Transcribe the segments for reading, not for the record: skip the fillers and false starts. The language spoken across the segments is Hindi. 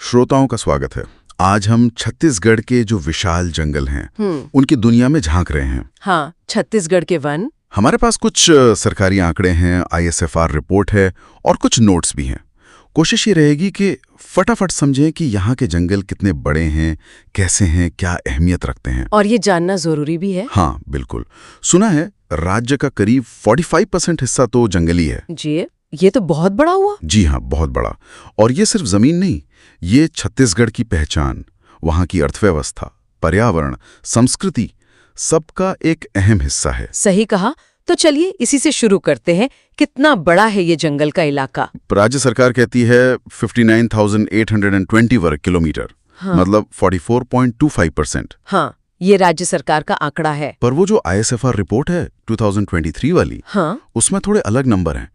श्रोताओं का स्वागत है। आज हम छत्तीसगढ़ के जो विशाल जंगल हैं उनकी दुनिया में झांक रहे हैं। हाँ, छत्तीसगढ़ के वन। हमारे पास कुछ सरकारी आंकड़े हैं, ISFR रिपोर्ट है और कुछ नोट्स भी हैं। कोशिश ये रहेगी कि फटाफट समझें कि यहाँ के जंगल कितने बड़े हैं, कैसे हैं, क्या अहमियत रखते हैं। और ये जानना जरूरी भी है। हाँ बिल्कुल। सुना है राज्य का करीब 45% हिस्सा तो जंगली है। जी, ये तो बहुत बड़ा हुआ। जी हाँ, बहुत बड़ा। और ये सिर्फ जमीन नहीं, ये छत्तीसगढ़ की पहचान, वहाँ की अर्थव्यवस्था, पर्यावरण, संस्कृति, सबका एक अहम हिस्सा है। सही कहा। तो चलिए इसी से शुरू करते हैं। कितना बड़ा है ये जंगल का इलाका? राज्य सरकार कहती है 59,820 वर्ग किलोमीटर। हाँ। मतलब 44.25%। हाँ, ये राज्य सरकार का आंकड़ा है। पर वो जो ISFR रिपोर्ट है 2023 वाली, हाँ, उसमें थोड़े अलग नंबर हैं।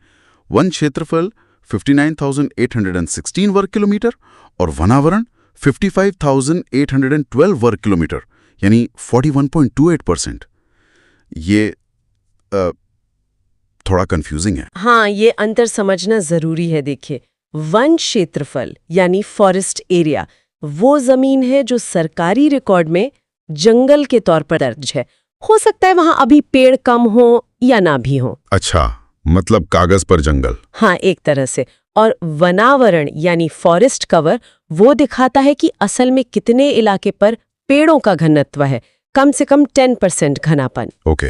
वन क्षेत्रफल 59,816 वर्ग किलोमीटर और वनावरण 55,812 वर्ग किलोमीटर, यानी 41.28%। ये थोड़ा कंफ्यूजिंग है। हाँ, ये अंतर समझना जरूरी है। देखिए, वन क्षेत्रफल यानी फॉरेस्ट एरिया वो जमीन है जो सरकारी रिकॉर्ड में जंगल के तौर पर दर्ज है। हो सकता है वहां अभी पेड़ कम हो या ना भी हो। अच्छा, मतलब कागज पर जंगल। हाँ, एक तरह से। और वनावरण यानी फॉरेस्ट कवर वो दिखाता है कि असल में कितने इलाके पर पेड़ों का घनत्व है, कम से कम 10% घनापन। ओके,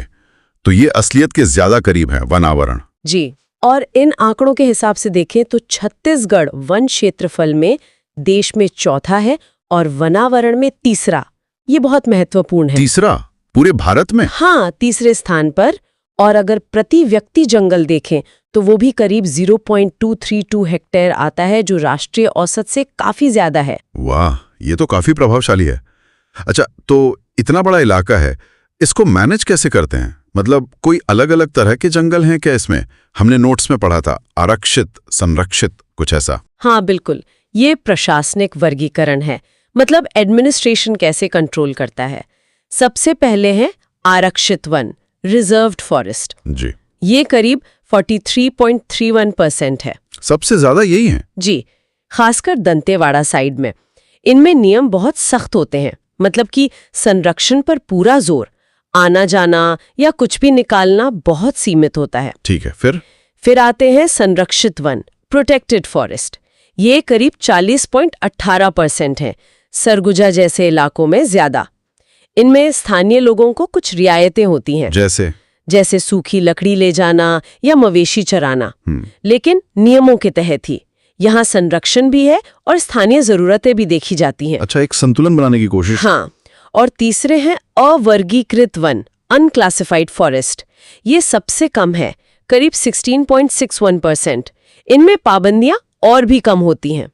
तो ये असलियत के ज्यादा करीब है वनावरण। जी, और इन आंकड़ों के हिसाब से देखें तो छत्तीसगढ़ वन क्षेत्रफल में देश में चौथा है और वनावरण में तीसरा। ये बहुत महत्वपूर्ण है। तीसरा पूरे भारत में? हाँ, तीसरे स्थान पर। और अगर प्रति व्यक्ति जंगल देखें तो वो भी करीब 0.232 हेक्टेयर आता है, जो राष्ट्रीय औसत से काफी ज्यादा है। वाह, ये तो काफी प्रभावशाली है। अच्छा, तो इतना बड़ा इलाका है, इसको मैनेज कैसे करते हैं? मतलब कोई अलग अलग तरह के जंगल हैं क्या इसमें? हमने नोट्स में पढ़ा था आरक्षित, संरक्षित, कुछ ऐसा। हाँ बिल्कुल, ये प्रशासनिक वर्गीकरण है। मतलब एडमिनिस्ट्रेशन कैसे कंट्रोल करता है। सबसे पहले है आरक्षित वन, रिजर्व्ड फॉरेस्ट। जी, ये करीब 43.31% है। सबसे ज्यादा यही है? जी, खासकर दंतेवाड़ा साइड में। इनमें नियम बहुत सख्त होते हैं। मतलब कि संरक्षण पर पूरा जोर, आना जाना या कुछ भी निकालना बहुत सीमित होता है। ठीक है, फिर आते हैं संरक्षित वन, प्रोटेक्टेड फॉरेस्ट। ये करीब 40.18% है, सरगुजा जैसे इलाकों में ज्यादा। इनमें स्थानीय लोगों को कुछ रियायतें होती हैं, जैसे सूखी लकड़ी ले जाना या मवेशी चराना, लेकिन नियमों के तहत ही। यहाँ संरक्षण भी है और स्थानीय जरूरतें भी देखी जाती हैं। अच्छा, एक संतुलन बनाने की कोशिश। हाँ, और तीसरे हैं अवर्गीकृत वन, अनक्लासिफाइड फॉरेस्ट। ये सबसे कम है, करीब 16.61%। इनमें पाबंदियां और भी कम होती हैं।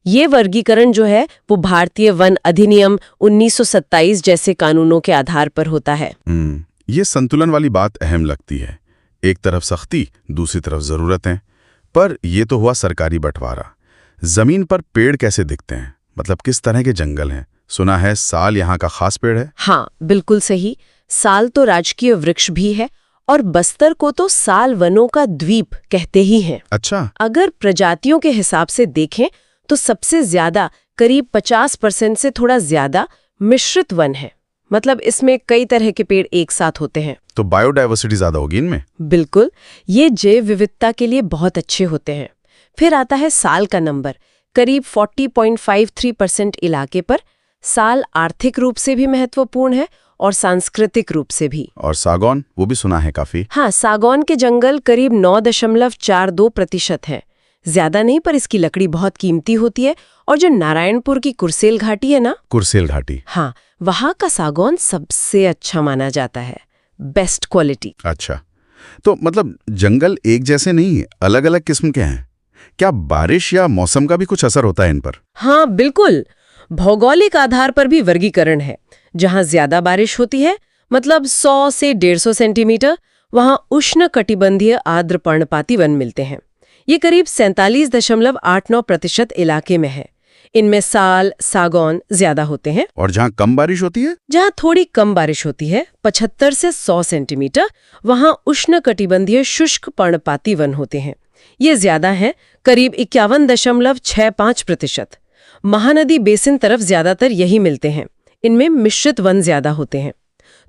ये वर्गीकरण जो है वो भारतीय वन अधिनियम 1927 जैसे कानूनों के आधार पर होता है। ये संतुलन वाली बात अहम लगती है। एक तरफ सख्ती, दूसरी तरफ जरूरतें। पर ये तो हुआ सरकारी बंटवारा। जमीन पर पेड़ कैसे दिखते हैं? मतलब किस तरह के जंगल हैं? सुना है साल यहाँ का खास पेड़ है। हाँ बिल्कुल सही। साल तो राजकीय वृक्ष भी है और बस्तर को तो साल वनों का द्वीप कहते ही हैं। अच्छा, अगर प्रजातियों के हिसाब से देखें तो सबसे ज्यादा, करीब 50% से थोड़ा ज्यादा मिश्रित वन है। मतलब इसमें कई तरह के पेड़ एक साथ होते हैं। तो बायोडायवर्सिटी ज्यादा होगी इनमें। बिल्कुल, ये जैव विविधता के लिए बहुत अच्छे होते हैं। फिर आता है साल का नंबर, करीब 40.53% इलाके पर। साल आर्थिक रूप से भी महत्वपूर्ण है और सांस्कृतिक रूप से भी। और सागौन, वो भी सुना है काफी। हाँ, सागौन के जंगल करीब 9.42% है। ज्यादा नहीं, पर इसकी लकड़ी बहुत कीमती होती है। और जो नारायणपुर की कुर्सेल घाटी है ना, कुर्सेल घाटी, हाँ, वहाँ का सागौन सबसे अच्छा माना जाता है, बेस्ट क्वालिटी। अच्छा, तो मतलब जंगल एक जैसे नहीं है, अलग अलग किस्म के हैं। क्या बारिश या मौसम का भी कुछ असर होता है इन पर? हाँ बिल्कुल, भौगोलिक आधार पर भी वर्गीकरण है। जहाँ ज्यादा बारिश होती है, मतलब 100 से 150 सेंटीमीटर, वहाँ उष्ण कटिबंधीय आर्द्र पर्णपाती वन मिलते हैं। ये करीब 47.89% इलाके में है। इनमें साल, सागौन ज्यादा होते हैं। और जहाँ कम बारिश होती है? जहाँ थोड़ी कम बारिश होती है, 75 से 100 सेंटीमीटर, वहाँ उष्ण कटिबंधीय शुष्क पर्णपाती वन होते हैं। ये ज्यादा है, करीब 51.65%। महानदी बेसिन तरफ ज्यादातर यही मिलते हैं। इनमें मिश्रित वन ज्यादा होते हैं।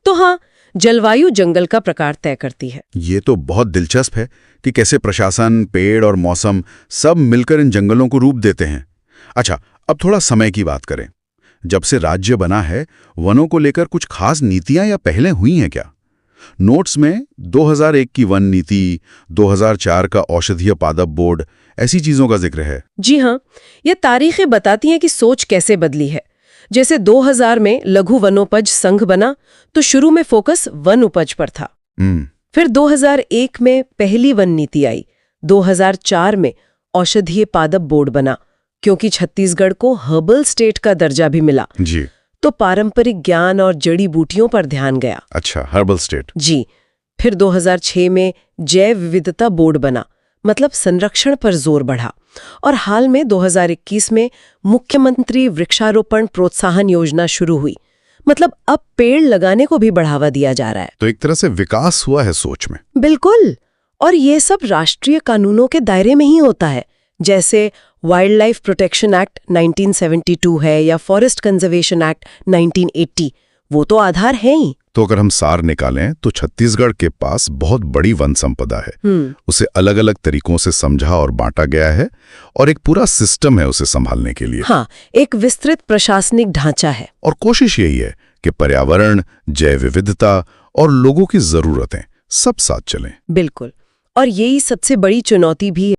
तो हाँ, जलवायु जंगल का प्रकार तय करती है। ये तो बहुत दिलचस्प है कि कैसे प्रशासन, पेड़ और मौसम सब मिलकर इन जंगलों को रूप देते हैं। अच्छा, अब थोड़ा समय की बात करें। जब से राज्य बना है, वनों को लेकर कुछ खास नीतियां या पहलें हुई हैं क्या? नोट्स में 2001 की वन नीति, 2004 का औषधीय पादप बोर्ड, ऐसी चीजों का जिक्र है। जी हाँ, ये तारीखें बताती हैं कि सोच कैसे बदली है। जैसे 2000 में लघु वनोपज संघ बना तो शुरू में फोकस वन उपज पर था। फिर 2001 में पहली वन नीति आई। 2004 में औषधीय पादप बोर्ड बना क्योंकि छत्तीसगढ़ को हर्बल स्टेट का दर्जा भी मिला। जी। तो पारंपरिक ज्ञान और जड़ी बूटियों पर ध्यान गया। अच्छा, हर्बल स्टेट। जी। फिर 2006 में जैव विविधता बोर्ड बना, मतलब संरक्षण पर जोर बढ़ा। और हाल में 2021 में मुख्यमंत्री वृक्षारोपण प्रोत्साहन योजना शुरू हुई, मतलब अब पेड़ लगाने को भी बढ़ावा दिया जा रहा है। तो एक तरह से विकास हुआ है सोच में। बिल्कुल। और ये सब राष्ट्रीय कानूनों के दायरे में ही होता है, जैसे वाइल्ड लाइफ प्रोटेक्शन एक्ट 1972 है या फॉरेस्ट कंजर्वेशन एक्ट 1980। वो तो आधार है ही। तो अगर हम सार निकालें तो छत्तीसगढ़ के पास बहुत बड़ी वन संपदा है। उसे अलग अलग तरीकों से समझा और बांटा गया है और एक पूरा सिस्टम है उसे संभालने के लिए। हाँ, एक विस्तृत प्रशासनिक ढांचा है। और कोशिश यही है कि पर्यावरण, जैव विविधता और लोगों की जरूरतें सब साथ चलें। बिल्कुल। और यही सबसे बड़ी चुनौती भी